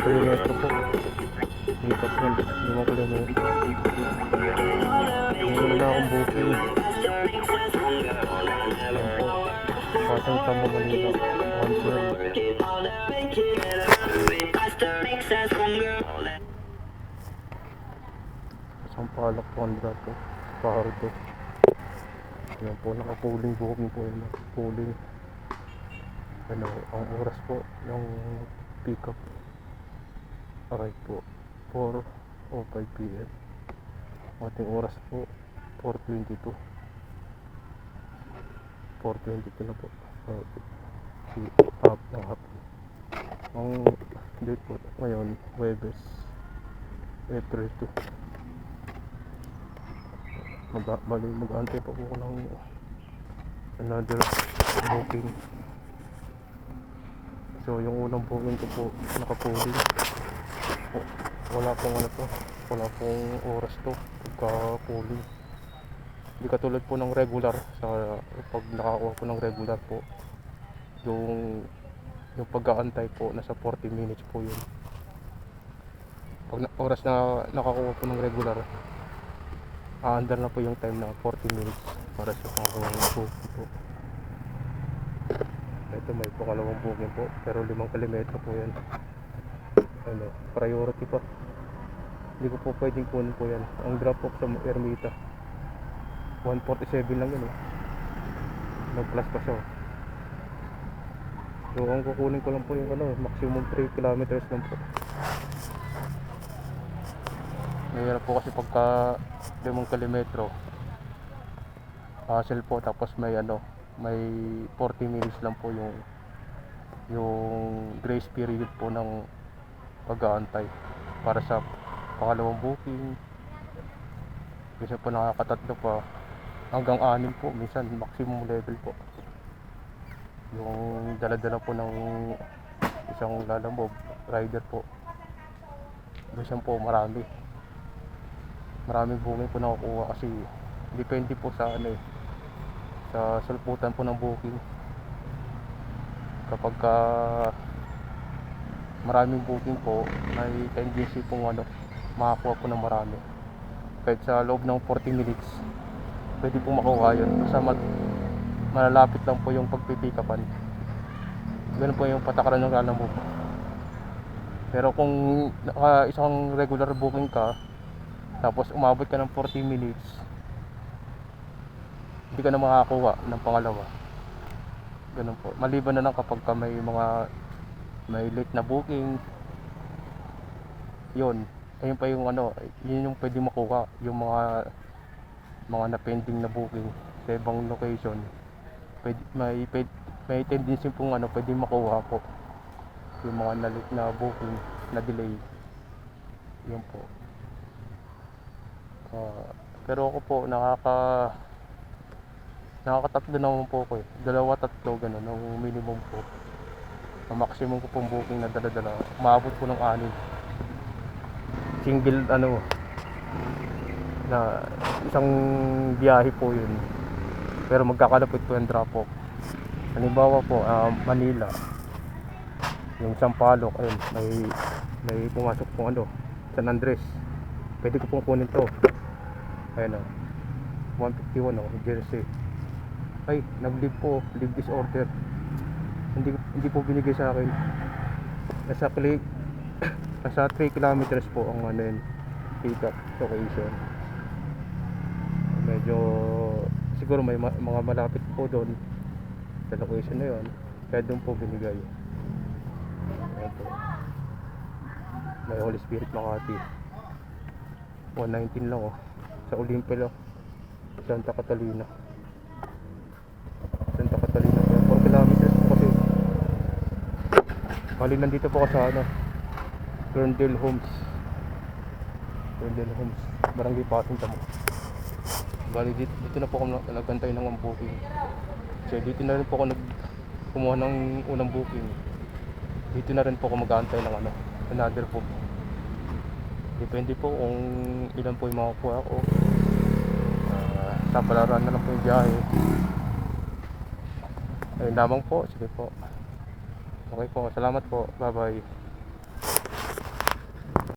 Kilometro po. Dito po, 5 kilometro. Wala na akong booking. Pasang Tamo, Manila. 112. Sampalok po ang dato. Pardo. Yan po, naka-pooling booking po yun. Pooling. Ano, ang oras po yung pick up. Alright po, 4:05 PM. Ating oras po 4:22. 4:22 na po. Half ng hapon. Ang date po ngayon, Huwebes, April 2. Mag-aantay pa po ako ng another booking. So yung unang booking ko po naka-pooling. Wala pong ano to, wala pong oras to pagka-pooling. Hindi katulad po ng regular. Sa pag nakakuha po ng regular po, yung pag-aantay po nasa 40 minutes po yun. Pag oras na nakakuha po ng regular, under na po yung time na 40 minutes para sa pangkuha ng booking po. Ito may pangalawang booking po, pero 5 kilometro po yan. Ano, priority pa. Hindi ko po pwedeng kunin po yan. Ang drop off sa Ermita 147 lang yun eh. Nag-plus pa siya. So ang kukunin ko lang po yung ano, maximum 3 kilometers lang po. Mayroon po kasi pagka 5 kilometro hassle po, tapos may ano, may 40 minutes lang po yung grace period po ng pag-aantay para sa pangalawang booking. Minsan po nakakatatlo pa hanggang 6 po, minsan maximum level po yung dala-dala po ng isang lalamove rider po. Minsan po maraming booking po nakukuha kasi depende po sa ano eh, sa sulputan po ng booking. Kapag maraming booking po, may tendency pong ano, makakuha po ng marami. Kahit sa loob ng 40 minutes pwede po makuha yun. Basta malalapit lang po yung pagpipikapan. Ganun po yung patakaran ng lalamove. Pero kung isang regular booking ka, tapos umabot ka ng 40 minutes, hindi ka na makakakuha ng pangalawa. Ganun po. Maliban na lang kapag may late na booking. Yun. Ayun pa yung ano, yun yung pwede makuha. Yung mga na-pending na booking sa ibang location. May tendency pong ano, pwede makuha po. Yung mga na-late na booking, na delay. Yun po. Pero ako po nakakatatlo naman po ako eh. 2-3 ganun ang minimum po. Ang maximum ko pong booking na dala-dala, umabot po ng 6. Single ano na isang biyahe po yun. Pero magkakalapit po yung drop off. Halimbawa po, Manila, yung Sampaloc, ayun, may pumasok pong ano, San Andres. Pwede ko pong kunin to. Ayun o, 151 o, Jersey. Ay, nag-leave po, leave disorder. Hindi po binigay sa akin. Nasa 3 kilometers po ang ano yun, pick up location. Medyo siguro may mga malapit po doon sa location na yun, kaya doon po binigay. Ayan po, may Holy Spirit Makati 119 lang oh, sa Olympia lang, Santa Catalina 4 kilometers po kasi. Bali nandito po ako sa ano, Ferndale Homes, Barangay Pasig Tamo. Bali dito na po ako nagantay ng booking. Kasi dito na rin po ako kumuha ng unang booking. Dito na rin po ako mag-aantay ng another po. Depende po kung ilan po yung makukuha ko. Tapalaran na lang po yung biyahe. Ayun lamang po, sige po. Okay po, salamat po, bye bye.